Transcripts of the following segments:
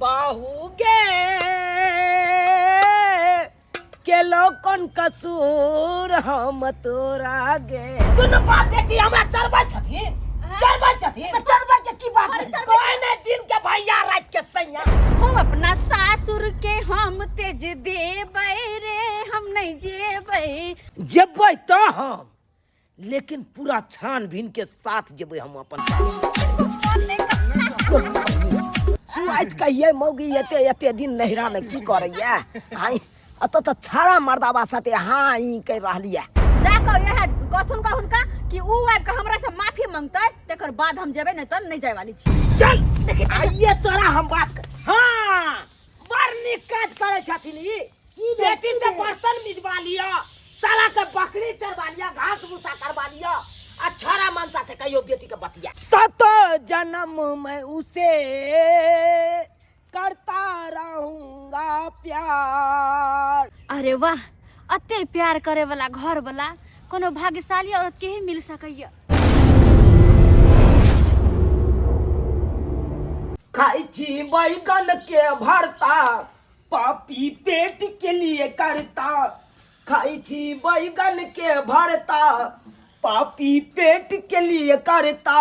पाहुगे के लोकन कसूर हम तोरा गे दुनु बाप बेटी हमरा चरबै छथिन चरबै के की बात है कोई नहीं दिन के भैया रात के सैया ओ अपना सासुर के हम तेज देबै रे हम नहीं जेबै तो हम लेकिन पूरा छानबीन के साथ जेबै हम अपन सुआइत कहिए मौगी एते दिन नहिरा में की करैया आई अत तो छाड़ा मर्दाबा साथे हाँ ई कह रहलिया जा कह यह कथुन का हुनका कि ऊ आब के हमरा से माफी मांगतै तकर बाद हम जेबै नहीं त नहीं जाय वाली छी चल देख आइए तोरा हम बात हां बड़ निक काज करे छथिन ई बेटी से बर्तन मिजवा लिया साला के बकरी चरवा लिया घास भूसा करवा लिया छोरा मनसा से कहियो बेटी के बतिया सत जन्म में उसे करता रहूंगा प्यार। अरे वाह अते प्यार करे वाला घर वाला कोनो भाग्यशाली औरत के ही मिल सकैया। खाई छी बैगन के भरता पापी पेट के लिए करता खाई छी बैगन के भरता पापी पेट के लिए करता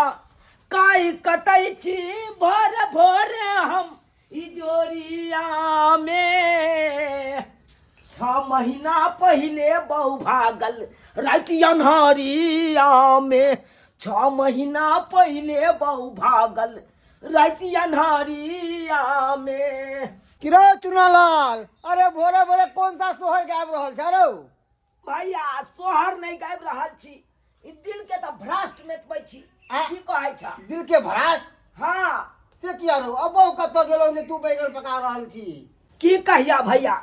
काई कटाई छी भोर भोर हम इजोरिया में 6 महीना पहले बहु भागल रात अन्हारिया में 6 महीना पहले बहु भागल रात अन्हारिया में। किरो चुनालाल अरे भोरे भोरे कौन सा सोहर गायब रहल छ रो भैया सोहर नहीं गायब रहल छी ई दिल के त भ्रष्ट में पै छी की कहै छ दिल के भ्रष्ट हां से किया रो अब बहु कतो गेलो जे तू बैगन पका रहल छी की कहिया भैया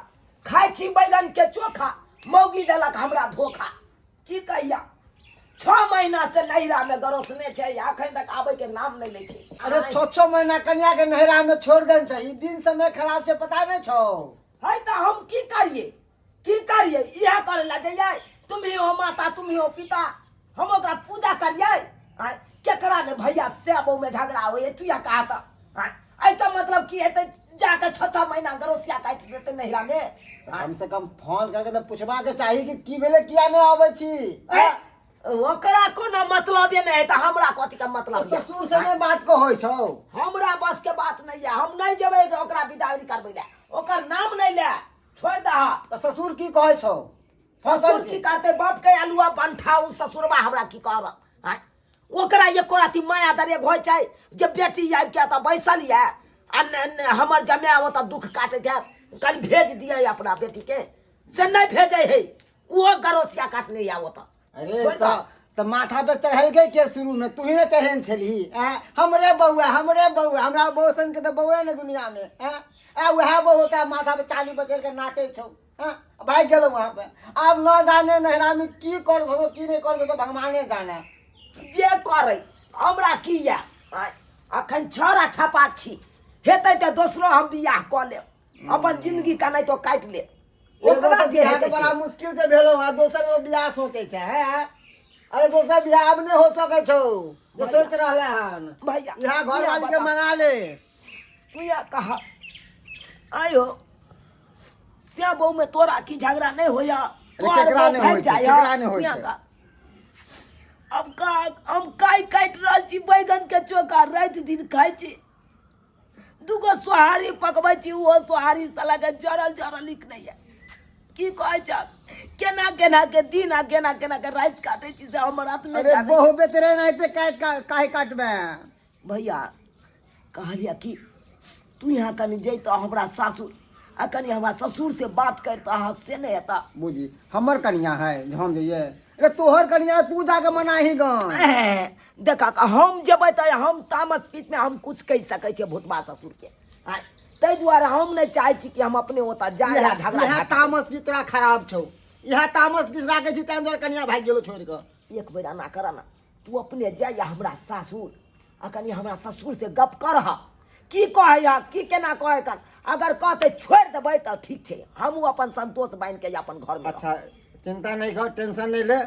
खाई छी बैगन के चोखा मौगी देलक हमरा धोखा की कहिया 6 महीना से नहिरा में गरोसने छै अखन तक आबै के नाम नहीं लै छै। अरे 6 महीना कन्या के नहिरा में छोड़ देन छै ई दिन समय खराब छै पता नहीं छौ है त हम की करिए इहा करे ला जइए तुम ही हो माता तुम ही हो पिता हम ओकरा पूजा करिए केकरा ने भैया से बहु में झगड़ा होए तू या कहा था आई तो मतलब की हेतै जाके 6 महीना गरोसिया काट देते नहिरा में कम से कम फोन करके तो पूछबा के चाहिए कि की भेले किया नहीं आबै छी ओकरा कोनो मतलब नहीं है त हमरा कथि का मतलब ससुर से नहीं बात को होय छौ हमरा बस के बात नहीं है हम नहीं जेबै ओकरा विदाई करबै ले ओकर नाम नहीं ले छोड़ दहा त ससुर की कहै छौ ससुर की करते बाप के अलुआ बंठाऊ ससुरबा हमरा की कहब ओकरा एको राती माया दरे होय छै जे बेटी आबि के त बैसल ये हमर जमाय ओ त दुख काटे के कल भेज दिए अपना बेटी के से नहीं भेजे है वो गरोसिया काटने आवो त अरे तो माथा पे चढ़ल गई के शुरू में तू ही ने चढ़न छली हमरे बउआ हमरा बहू सन के तो बउए ने दुनिया में वह बहू होता है माथा पे चाली बचल के नाचे छौ भाई गेलो वहां पे अब न जाने नहरा में की कर दो की नहीं कर दो भगवाने जाने जे करे हमरा की या अखन छोरा छपाट छी हेतै त दोसरो हम बियाह क ले अपन जिंदगी का नहीं तो काट ले ओकरा बियाह के बड़ा मुश्किल से भेलो है दोसर को बियाह सोचे छै अरे दोसर बियाह अब नहीं हो सके छौ जे सोच रहले हन भैया यहां घर वाली के मंगा ले तू या कहा आयो से बहु में तोरा की झगड़ा नहीं होया केकरा नहीं होय छै अब का हम काई काट रहल छी बैगन के चोखा रात दिन खाई छी दुगो सोहारी पकबै छी वो सोहारी साला के जरल लिख नहीं है की कहै छ केना के दिन आ केना के रात काटे छी से हमर हाथ में अरे बहु बेतरे नहीं ते काहे काटबे भैया कहलिया कि तू यहाँ कनी जैत हमरा सासुर आ कनी हमरा ससुर से बात करता से नहीं आता बुझी हमर कन्या है हम जइए अरे तोहर कन्या तू जाके मनाही गाँव देखा हम जेबै त हम तामस पीत में हम कुछ कह सकै छियै भुटबा ससुर के तै दुआरे हम नहीं चाहे छी कि हम अपने ओता जाए झगड़ा यह तामस पीत तोरा खराब छौ यह तामस पीत राखे छी तैं तोहर कन्या भाग गेलो छोड़ के एक बेर ना कर ना तू अपने जाइया हमरा सासुर आ कनी हमरा ससुर से गप करह की कहैया की केना कहै कन अगर कहते छोड़ देबै त ठीक छै हम अपन संतोष बांध के अपन घर में अच्छा चिंता नहीं कर टेंशन नहीं ले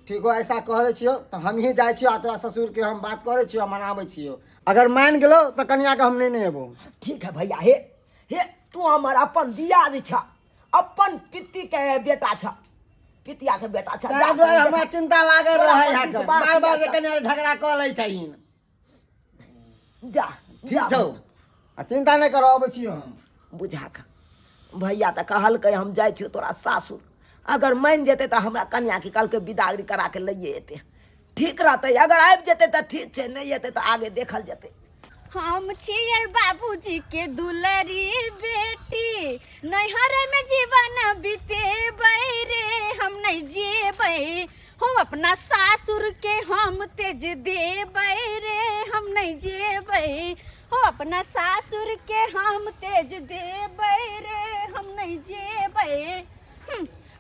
ठीक हो ऐसा कहे छियो तो हम ही जाए छियो तोरा ससुर के हम बात करे छियो मनाबै छियो अगर मान गेलो तो कन्या के हम नहीं एबो ठीक है भैया हे हे तू हमर अपन दियाद छ, अपन पित्ती के बेटा छ, पितिया के बेटा छ। ताहि दुआरे हमरा चिंता लागल रहे है के बार बार जे कने झगड़ा क लै छहिन। जा ठीक छौ, आ चिंता नहीं करो, अबै छियो हम। बुझा के भैया तऽ कहलकै हम जाइ छियौ तोरा सासुर, अगर मान जेतै तऽ हमरा कन्या के कहलकै बिदागरी करा के लइए एतै, ठीक रहतै। अगर आबि जेतै तऽ ठीक छै, नहीं एतै तऽ आगे देखल जेतै। हम छियै बाबूजी के दुलरी बेटी, नैहर में जीवन बीतेबै रे हम नहीं जेबै, हो अपना सासुर के हम तेज देबै रे हम नहीं जेबै, हो अपना सासुर के हम तेज देबै रे हम नहीं जेबै।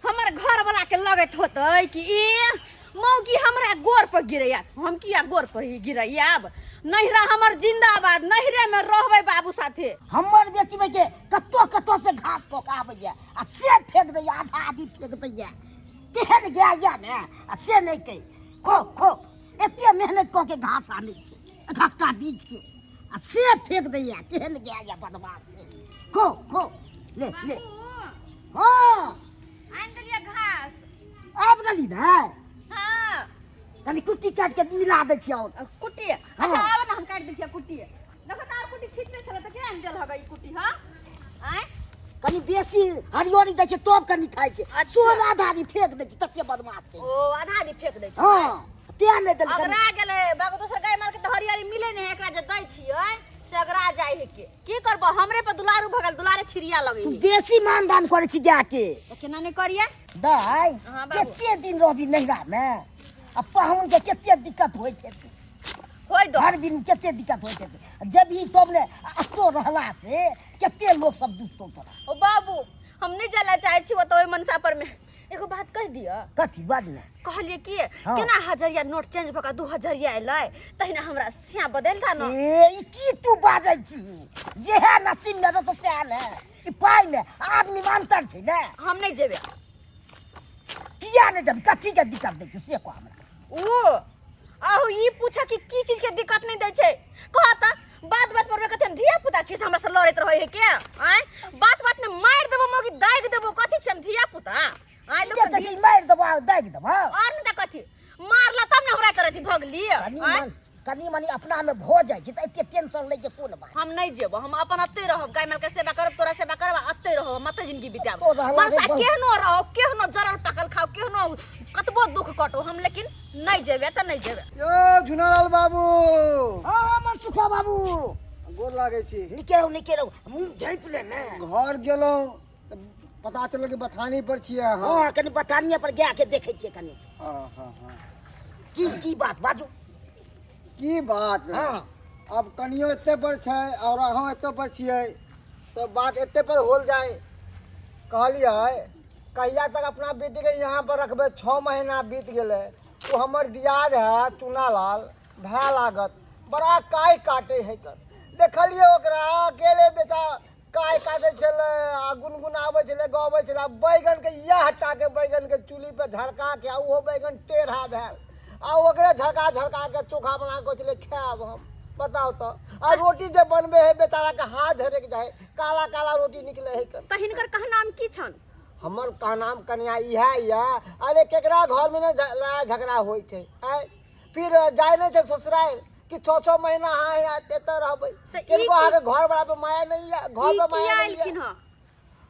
हमर घर वाला के लगत होतै कि ए मौगी हमरा गोर पर गिरैया, हम किया गोर पर ही गिरैयाब। नैहरा हमर जिंदाबाद, नैहरे में रहबै बाबू साथे। हमर बेटी में के कत्तो कत्तो से घास को के आबैया आ से फेंक दैया, आधा आधी फेंक दैया, केहन गैया ने आ से नहीं कही खो खो एते मेहनत क के घास आनै छै घट्टा बीज के आ से फेंक दैया, केहन गैया बदमाश है। खो खो ले ले। हां आन देलिए घास। आब गली ने हां कनी कुट्टी काट के मिला दै छियौ। कुट्टी अच्छा आब ना हम काट दै छियै कुट्टी। देखो तार कुट्टी छिटने छले त केहन जल हगै कुट्टी। हां आय कनी बेसी हरियोरी दै छै तब कनी खाइ छै, अच्छा। सोम आधा आधी फेंक दै छै, तते बदमाश छै। ओ आधा आधी फेंक दै छै। हां ते नहीं देल अगरा गेलै बाबू, दोसर गाय माल के त हरियारी मिले नै, एकरा जे दै छियै से अगरा जाइ है के की करबो, हमरे पर दुलारू भगल, दुलारे छिरिया लगै तू है। बेसी मानदान करे छी जाके त केना नै करिए दाई। हाँ, बाबू। केते दिन रहबी नैहरा में आ पाहुन के केते दिक्कत होइत हेतै, होय दो। हर दिन केते दिक्कत होइत हेतै, जब ही तुमने अतो रहला से केते लोग सब दुस्तो तोरा। ओ बाबू हम नहीं जाला चाहे छी ओतय मनसा पर में। एगो बात कह दिया, कथी बात ने कहलिए कि हाँ। केना हजरिया नोट चेंज भका 2000 एलै तहिना हमरा सिया बदलता न। ए ई की तू बाजै छी, जेहे नसीब में रहतो सएह ने, ई पाई में आदमी मानतर छै ने। हम नहीं जेबे। किया ने जब कथी के दिक्कत दै छी से को हमरा। ओ आहु ई पूछा कि की चीज के दिक्कत नहीं दै छै, कहता बात बात पर में कथि हम धिया पुता छी से हमरा से लड़ैत रहै है के। आय बात बात में मार देबो मोगी दाग देबो, कथि छै हम धिया पुता। आय के कथी मार देबो दाग देबो, और न त कथि मारला तब न हमरा करती भगली। कनी मनी अपना में भो जाइ छै त एते टेंशन ले के कोन बात। हम नहीं जेबो, हम अपन अत्ते रहब, गाय माल के सेवा करब, तोरा सेवा करब, अत्ते रहब, मत जिंदगी बिताब। तो रहला मनसा रे बहुत। केहनो रहो, केहनो जरल पकल खाओ, केहनो कतबो दुख कटो, हम लेकिन नहीं जेबे त नहीं जेबे। यो झुनालाल बाबू, हां मन सुखा बाबू गोर लागे छी। निके रहो मुंह झाँप ले ने। घर गेलौं त पता चलल कि बथानी पर छियै अहाँ। हां कनी बतानिया पर गया के देखे छियै कनी हाँ हाँ हाँ। की बात बाजू। की बात। हां अब कनियो एते पर छै और अहाँ एते पर छियै तो बात एते पर होल जाए। कहलियै कहिया तक अपना बेटी के यहाँ पर रखबे, 6 महीना बीत गेले। वो हमर दियाद है चुनालाल, भय लागत बड़ा काय काटे है कर। देखलिए ओकरा अकेले बेटा काय काटे छले आ गुनगुनावे छले, गावे छले। बैगन के यह हटा के बैगन के चूल्ही पे झरका के आ वो बैगन टेढ़ा भेल आ ओकरे झरका के चोखा बना के चले खाब हम। बताओ तो आ रोटी जब बनबे है बेचारा के हाथ झरे के जाए, काला काला रोटी निकले है कर। त हिनकर कह नाम की छन। हमर का नाम कन्या इहा या। अरे केकरा घर में लड़ाई झगड़ा होई छै, आय फिर जाय नहीं छै ससुराल कि 6 महीना हाँ यहाँ तेते रहबै। तो ई किनको की- आके घर वाला पे माया नहीं है, घर पे माया नहीं आइलखिन है। ह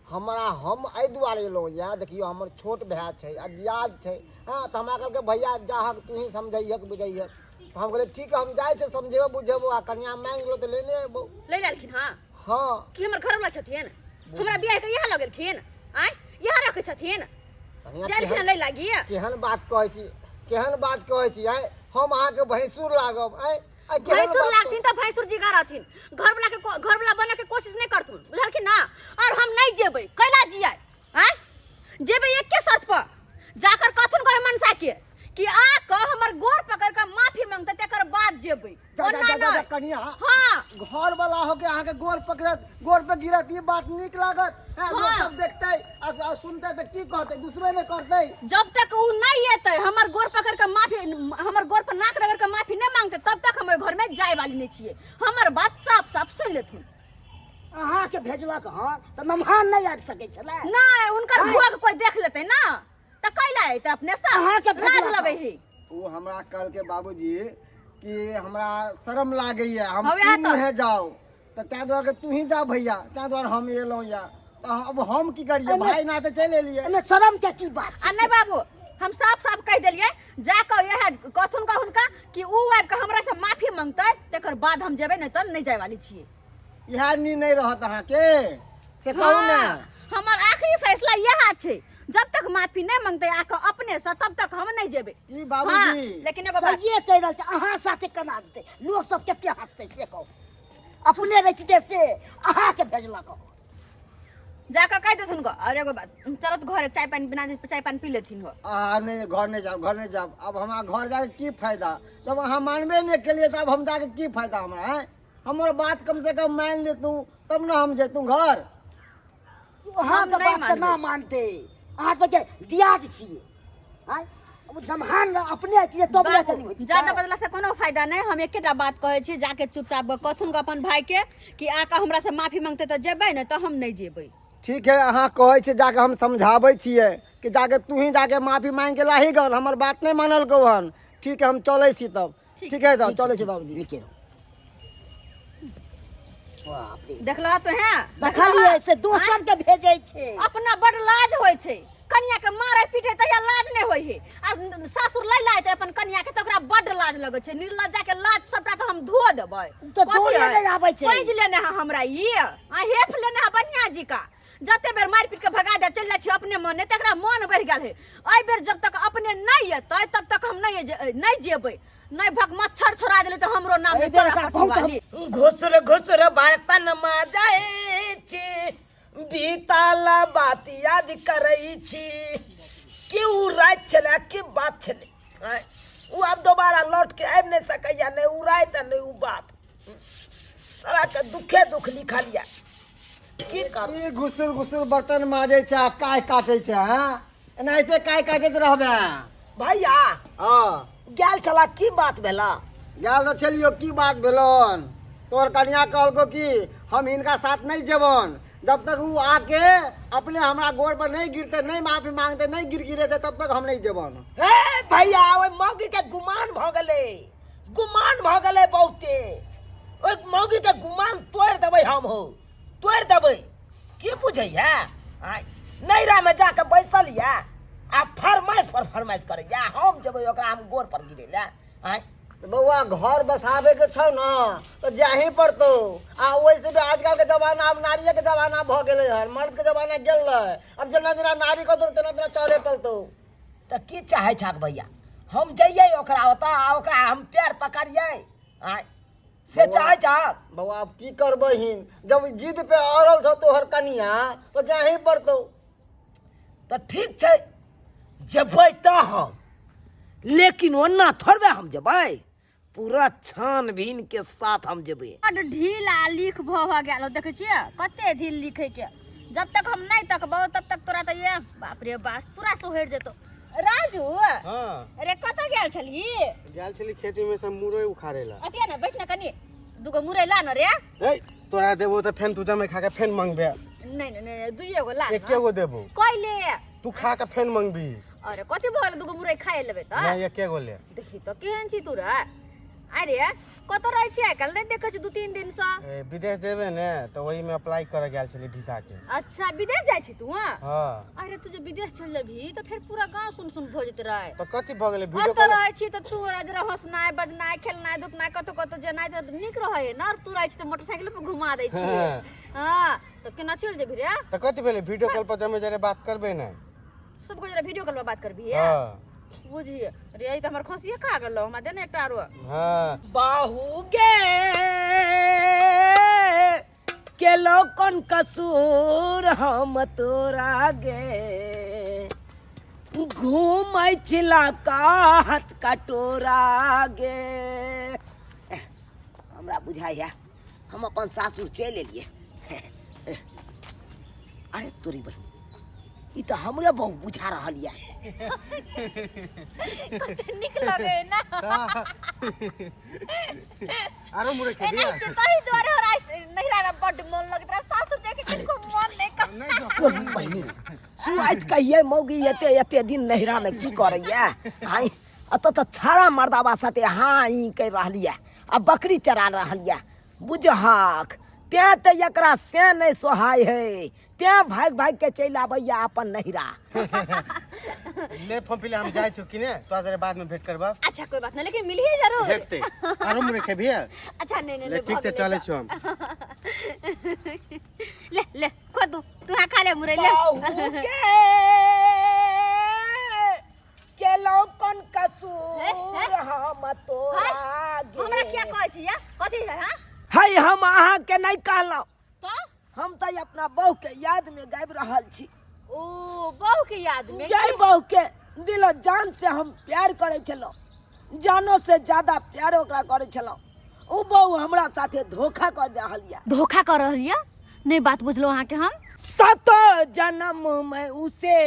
हमारा हम एहि दुआरे एलहुँ या, देखियो हमर छोट भाय छै आ दियाद छै। हाँ तो हमरा कहलकै भैया जाहक तू ही समझैहक बुझैहक। तो हम कहलिए ठीक है हम जाए छै समझेबो बुझेबो आ कन्या मांग लो तो लेने अयबो। ले लालखिन। हां हाँ कि हमर घर वाला छथिन, हमरा बियाह के यहाँ लगलखिन, आय यहाँ रखे छथिन, कन्या जालखिन केहन- ले लागी। केहन बात कहै छी, केहन बात कहै छी। आय हम अहाँके भैंसुर लागब। आय आय केहन भैंसुर बात लागथिन त भैंसुर जीगा रहथिन, घर वाला बने के कोशिश नहीं करथुन, बुझलखिन ना। और हम नहीं जेबै, कैला जिया हैं जेबै एक के शर्त पर, जाकर कथुन कहे मनसा के कि आ क हमर गोर पकड़ के माफी मांगते तेकर बाद जेबै। ओना नहीं। कनिया हां घर वाला होके अहाँके गोर पकड़त, गोर पे गिरत, ये बात नीक लागत। हाँ, लोग हाँ। सब देखते आ सुनते तो की कहते, दूसरे ने करते। जब तक उ नहीं एते हमर गोर पकड़ के माफी, हमर गोर पर नाक रगड़ के माफी नहीं मांगते तब तक हम घर में जाए वाली नहीं छिए। हमर बात साफ साफ सुन लेथुन। अहाँ के भेजलक हन त नमहान नहीं आबि सकै छलै नहीं उनकर भोग कोई देख लेते ना तो कैला अइते अपने से अहाँ के लाज भेजलक लगे है वो हमरा कल के बाबूजी कि हमरा शर्म लागैया हम हवे तू तो। मुहे जाओ तो त्या द्वारे तू ही जा भैया त्या द्वारे हम एलौं या तो अब हम की करिए एमे- भाई नाते चले एलिए एमे शरम के की बात आ नहीं बाबू हम साफ साफ कह दिलिए जाकर यह कथुन कहून का कि ऊ आबि के हमरा से माफी मांगते तेकर बाद हम जेबे नहीं तो नहीं जाए वाली छिए इहा नी नहीं रहत अहाँ के से कहू ना हमार आखिरी फैसला यह छै जब तक माफी नहीं मांगते आके अपने से तब तक हम नहीं जेबे ई बाबूजी लेकिन एगो बात सहिए कह रहल छै अहाँ साथे केना जेतै लोग सब केते हंसतै से कहू अपने रहिते से अहाँ के भेजलक हन। जाकर कह देथुन को और एगो बात चलो तो घरे चाय पानी बना दे चाय पानी पी लेथिन हो नहीं घर नहीं जाओ घर नहीं जाओ अब हमारा घर जाके की फायदा जब अहाँ मानबे नहीं के लिए तब हम जाके की फायदा हमारा है हमारे बात कम से कम मान ले तू तब ना हम जेतू घर अहाँ हम के नहीं बात के ना मानते अहाँ पे के दियाद छिए आय अब नमहान अपने छिए तब ले कनी होइत ज्यादा बदला से कोनो फायदा नहीं हम एकेटा बात कहे छी जाके चुपचाप कथुन को अपन भाई के कि आका हमरा से माफी मांगते तो जेबे न तो हम नहीं जेबे ठीक है अहाँ कहै छै जाके हम समझाबै छियै कि जाके तू ही जाके माफी मांग के लाही गल हमर बात नहीं मानल गो हन ठीक है हम चलै छी तब ठीक है तब चलै छी बाबूजी निके रहो बाप रे देखला तो है देखलिए से दोसर के भेजै छै अपना बड़ लाज होय छै कन्या के मारे पीटे तहिया लाज नहीं होय है आ सासुर लै लायते अपन कन्या के तो ओकरा बड़ लाज लगे छै निर्लज्जा के लाज सबटा तो हम धो देबै तो जोड़े नहीं आबै छै पैज लेने है हमरा ये आ हेफ लेने है बनिया जी का जते बेर मार पीट के भगा दे चल जाइ छी अपने मन तेकरा मन बढ़ गेल है एहि बेर जब तक अपने नहीं एतै तब तक हम नहीं जेबै नहीं भग मच्छर छोड़ा देले तो हमरो नाम एहि बेर एकरा बहुत वाली घुसर घुसर बर्तन माजाए छी बीताला बात याद करई छी क्यों रात चला की बात चले आय, वो अब दोबारा लौट के आब नहीं सकैया नहीं उ रात नहीं उ बात सारा के दुखे दुख लिखा लिया की कर ई घुसुर घुसुर बर्तन माजे छै आ काय काटे छै हां एनाहिते काय काटैत रहबे भैया हां गेल चला की बात भेला गेल न छलियो की बात भेलन तोर कन्या कहलको कि हम इनका साथ नहीं जेबन जब तक वो आके अपने हमरा गोड़ पर नहीं गिरते नहीं माफी मांगते नहीं गिरगिरेते तब तक हम नहीं जेबन ए भैया ओए मौगी के गुमान भ गेले बहुते ओए मौगी के गुमान तोड़ देबै हम हो तोड़ देबै की बुझै है आय नैरा में जाके बैसल या आ फरमाइश पर फरमाइश करे या हम जेबै ओकरा हम गोड़ पर गिरे ले आय तो बउआ घर बसाबे के छौ न तो जाही पड़तो आ वैसे भी आजकल के जमाना अब नारिये के जमाना भ गेलै हन मर्द के जमाना गेल अब जना जना नारी को तो तना तना चले पड़तो त की चाहे छाक भैया हम जइयै ओकरा ओता आ ओकरा हम पैर पकड़ियै आय से चाहे छाक बउआ अब की करबहिन जब जिद पे अड़ल छौ तोहर कनिया तो जाही पड़तो तो ठीक छै जेबै त हम लेकिन ओना थोड़बे हम जेबै पूरा छानबीन के साथ हम जेबै बड ढील आ लिख भ गेल देखे छियै कते ढील लिखे के जब तक हम नहीं तकबो तब तक तोरा तो ये बाप रे बास पूरा सोहर जेतो राजू हां अरे कत गेल छली गेल छली खेती में से मुरई उखाड़े ला अतिया ना बैठ ना कनी दुगो मुरई ला न रे ए तोरा देबो त फेन तू जमे खा के फेन मांगबे नहीं नहीं नहीं दुइयो गो ला एके गो देबो कइले तू खा के फेन मांगबी अरे कथि भल दुगो मुरई खाए लेबे त नहीं एके गो ले देखी तो केहन छी तोरा अरे कत रहै छी आइकाल नहीं देखे छी 2-3 दिन से विदेश जेबे ने तो वही में अप्लाई करे गेल छली वीजा के अच्छा विदेश जाय छी तू हां अरे तू जे विदेश चल जेबही तो फिर पूरा गांव सुन सुन भ जेत रहे तो कथि भ गेलै वीडियो तो रहे छी तो तू जरा हंसनाय बजनाय खेलनाय धुपनाय कतो कतो जेनाय तो निक रहे न और तू रहे छी तो मोटरसाइकिल पे घुमा दै छी हां तो केना चल जेबही रे तो कथि भेलै वीडियो कॉल पर जमे जरे बात करबे ना सब को जरा वीडियो कॉल पर बात करबी हां बुझी रे ई त हमर खसिए खा गेलो हमरा देने एकटा आरो हां बाहू गे के लोकन कसूर हम तोरा गे घूमै छिला काहत कटोरा गे हमरा बुझाइया हम अपन सासुर चलि एलियै अरे तोरी बहिन ई तो हमरे बहु बुझा रहल या कते निक लगे ना आरो मुरे ए नहीं तो तही द्वारे हो राइस नहिरा में बड मन लगत रहा सासुर देख के किनको मन नहीं कर तोरी बहिनी सुआइत कहिए मौगी एते एते दिन नहिरा में की करैया आई अत तो छाड़ा मर्दाबा साथे हाँ ई कह रहलिया आ बकरी चरा रहलिया बुझहक त्या तो एकरा से नहीं सोहाय है त्या भाग भाग के चल आबैया अपन नहिरा ले फंपिले हम जाय छु कि ने तो जरे बाद में भेंट करबा। अच्छा कोई बात नहीं लेकिन मिल ही जरूर भेटते आरो मुरे के भी अच्छा नहीं ले ठीक से चले छु हम ले ले खो तू खा ले मुरे ले बाहू के लौकन कसूर हम तोरा गे हमरा क्या कहै छी या कथि है हां है हम अहाँ के नहीं कहलौ तो हम तो अपना बहू के याद में गाबि रहल छी ओ बहू के याद में जय बहू के दिलो जान से हम प्यार करे छलो जानो से ज्यादा प्यार ओकरा करे छलो उ बहू हमरा साथे धोखा कर रहलिया धोखा कर रहलिया नहीं बात बुझलो अहाँ के हम सत जन्म में उसे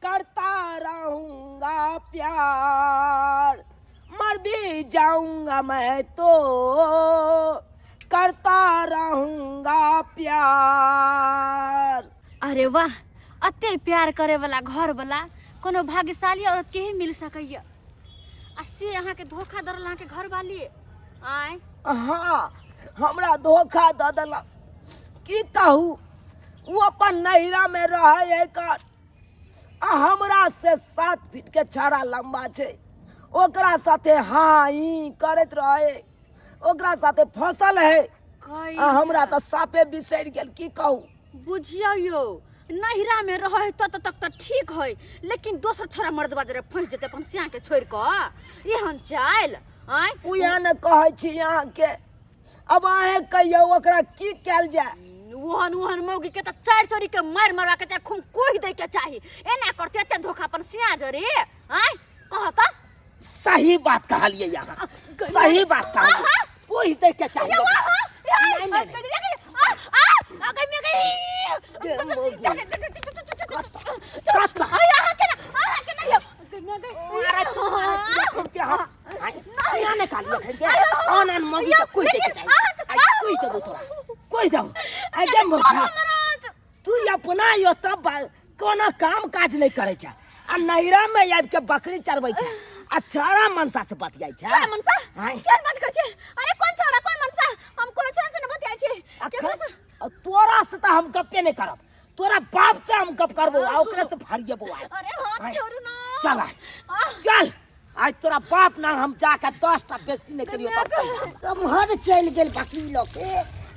करता रहूंगा प्यार मर भी जाऊंगा मैं तो करता रहूंगा प्यार। अरे वाह अते प्यार करे वाला घर वाला कोनो भाग्यशाली औरत के ही मिल सकैया आ से अहाँ के धोखा दरल अहाँ के घर वाली आय हाँ हमरा धोखा द देलक की कहू वो अपन नहिरा में रहे कर आ हमरा से 7 फीट के छाड़ा लंबा छै ओकरा साथे हाँ ई करत रहे ओकरा साथे फसल है आ हमरा तो सापे बिसर गेल की कहू बुझियो यो नहिरा में रहे तक तो ठीक है लेकिन दोसर छोरा मर्दबा जरे फंस जेते अपन सिया के छोड़ के एहन चाल आय उया न कहै छी अहाँ के अब अहे कहियो ओकरा की कैल जाय ओहन मौगी के तो 4 चोरी के मार मारवा के चाहे खून कोई दे के चाही एना करते ते धोखा अपन सिया जरे आय कहता सही बात कहलिए यहाँ सही बात कहलिए कोई दे के चाहिए तू अपना यो तब कोनो काम काज नहीं करे छ आ नहिरा में आबि के बकरी चरबै छ आ छोरा मनसा से बतियाइ छ छोरा मनसा केहन बात कर छी अरे कौन छोरा कौन मनसा हम कोनो छोरा से न बतियाइ छी तोरा से तो हम गप्पे नहीं करब तोरा बाप से हम गप करबो आ ओकरे से फाड़िएबो अरे हाथ छोड़ू ना चल चल आज तोरा बाप ना हम जाके 10 टा बेइज्जती नहीं करियो तब हर चल गेल बकरी लोके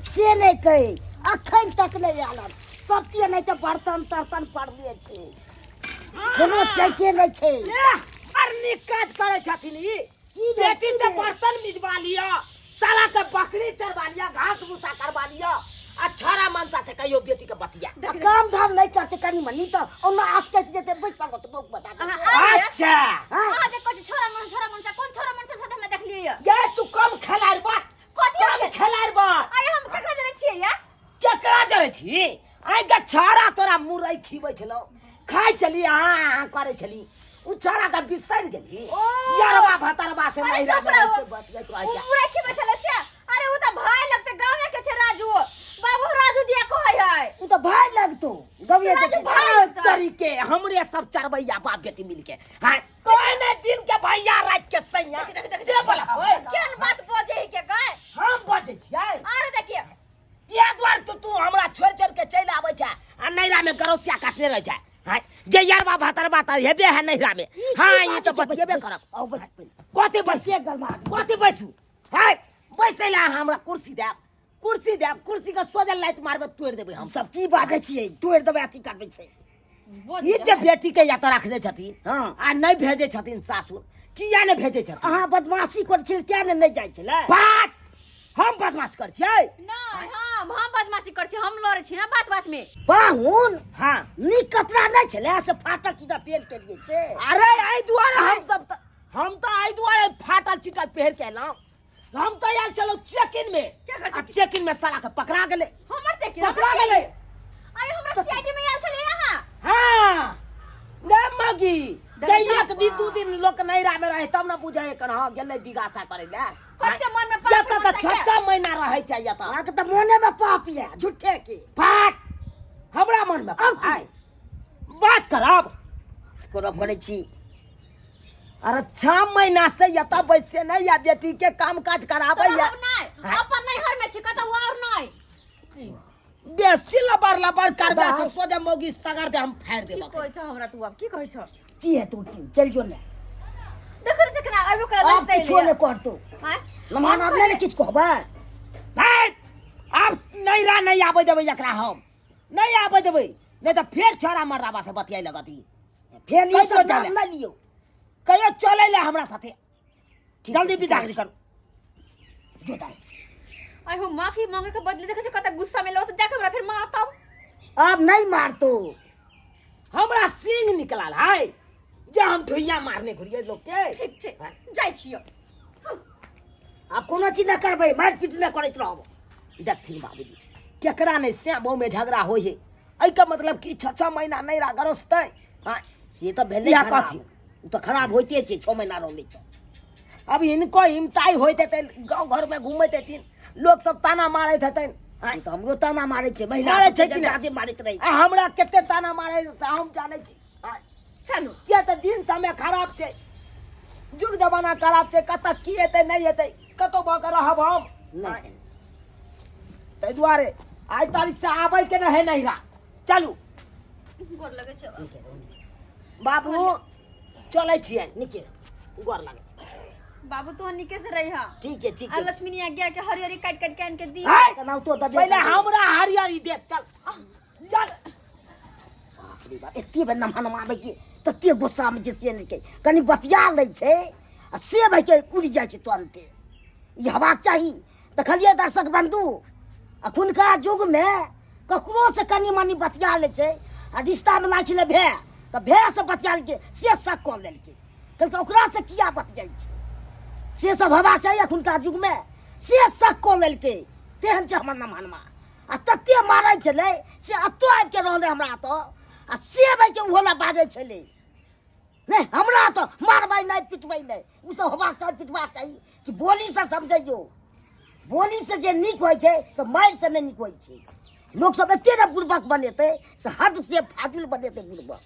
से नहीं कही अखन तक नहीं आलन सब के नहीं तो बर्तन तर्तन पड़ले छे कोनो चैके नहीं छे अरनी काज करे छथिन ई बेटी से बर्तन मिजवा लिया साला के बकरी चरवा लिया घास भूसा करवा लिया आ छोरा मनसा से कहियो बेटी के बतिया काम धाम नहीं करते कनी मनी तो ओना आस के जेते बैठ संग तो बता दे अच्छा हां देखो छोरा मनसा कौन छोरा मनसा साथ में देख लिया गे तू कम खेलार बात कम खेलार बात अरे हम केकरा जरे छियै या केकरा जरे छी आइ के छोरा तोरा मुरई खिबै छलो खाइ छली हां करे छली उ छोरा का बिसर गेली यारवा भतरवा से नहीं रह बतिया तू आजा मुरई खिबै छले से अरे उ त भाई लगते गांव के छे राजू बाबू राजू दिया कहै है उ तो भाई लगतो गविया के भाई तरीके हमरे सब चरबैया बाप बेटी मिल के हां कोई ने दिन के भैया रात के सैया से बोला केन बात बोजे के गए हम बोझे छियै अरे देखिए ये द्वार तू हमरा छोड़ छोड़ के चल आबै छ आ नैरा में गरोसिया काटले रह जाय हां जे यारवा भातरवा त हेबे है नैरा में हां ये तो बतिएबे करब औ बस कते बसिए गलमा कते बसू हां बैसेला हमरा कुर्सी देब कुर्सी के सोजल लाइट मारबे तोड़ देबे हम सब की बात छियै तोड़ देबे अथी करबे छै ई जे बेटी के या त रखने छथिन हां आ नहीं भेजे छथिन सासुर किया नहीं भेजे छथिन अहाँ बदमाशी कर छियै क्या नहीं जाय छले बात हम बदमाश कर छियै नहीं हम बदमाशी कर छी हम लड़े छी ना बात में पाहुन हां नी कपड़ा नहीं छले से फाटल चीटा पहन के लिए से अरे आई दुआरे हम तो आई दुआरे फाटल चिटल पहन के एलौं हम तो यार चलो चेकिन में क्या करते चेकिन में साला के पकड़ा गेले हमर ते पकड़ा गेले अरे हमरा सीआईडी में आल छले यहां हां गे मगी एक दिन 2 दिन लोग नैरा में रहे तब ना बुझे कन हां गेले दिगासा करे ले कते मन में या पाप तो 6 महीना रहे चाहिए या तो अहाँ के तो मोने में पाप है झूठे के फाट हमरा मन में अब आय बात करब करब करे छी अरे 6 महीना से यता बैसे नहीं या बेटी के काम काज कराबे या हम नहीं अपन नैहर में छी कतौ और नहीं बेसी लबर कर दे दाई। सोजे मोगी सगर दे हम फाड़ की देबा कहै छ हमरा तू अब की कहै छ की है तू की चल जो ने देख रे जकरा आबो कर आप किछो ने करतो हां लमान आप ने किछ कहबे फाट अब नहीं आबे देबे एकरा हम नहीं आबे देबे नहीं तो फिर छोरा मर्दाबा से बतियाई लगती फेर कहियो ये सब चले। नाम न लियो कहियो चले ले हमरा साथे जल्दी विदा कर जो दाई आई हो माफी मांगे के बदले देखे छ कत गुस्सा में लो तो जाके हमरा फिर मारता अब नहीं मारतो हमरा सिंह निकलल है जे हम ठुइया मारने घुरिए लोग के ठीक छै जाय छियो आप कोनो चीज न करबे मार पीट न करैत रहब देखथिन बाबूजी केकरा नहीं श्यामो में झगड़ा होई है ऐ का मतलब कि 6 महीना नहीं रा गरसतै हां से तो भेले या खराब कथी? उ तो खराब होइते छै 6 महीना रहले तो अब इनको हिमताई होते थे गांव घर में घूमते थे लोग सब ताना मारे थे ई तो हमरो ताना मारे छै महिला मारे छै सब कि के ना? जादे मारैत रही हमरा केते ताना मारे से हम जाने छी हाँ। चलो किया तो दिन समय खराब छै जुग जमाना खराब छै कत की हेतै नहीं हेतै कतो भ के रहब हम नहीं तै दुआरे आज तारीख से आबै के नहीं नहीं रा चलू गोर लगे छ बाबू चलै छियै निके गोर लागे बाबू तो निके से रही हा ठीक है ठीक आ है लक्ष्मी आज्ञा के हरियरी काट काट के आन के दी हाय कनाउ तो दबे पहले हमरा हरियरी देख चल चल बाप रे बाप एते बे नमहन मारबै की तते गुस्सा में जे से नहीं के कनी बतिया लै छै आ से भाई के उड़ जाय छै तुरंते ई हवा चाहिए देखलिए दर्शक बंधु अखुनका युग में ककरो से कनी मनी बतिया ले छै आ रिश्ता में लाइ छले भे त भे से बतिया के से शक क लेलकै कहलकै ओकरा से किया बतियाइ छै से सब हवा चाहिए अखुनका युग में से शक क लेलकै तेहन छै हमर नमहनमा आ तते मारै छलै से अत्तो आबि के रहलै हमरा तो आ से भाई के उहोला बाजै छलै नहीं हमरा तो मारबै नहीं पिटबै नहीं उ सब हवा चाहिए पिटवा चाहिए कि बोली से समझियो बोली से जे नीक होइ छै से मारि से नहीं नीक होइ छै लोग सब एते ने बुर्बक बनेते से हद से फाजिल बनेते बुर्बक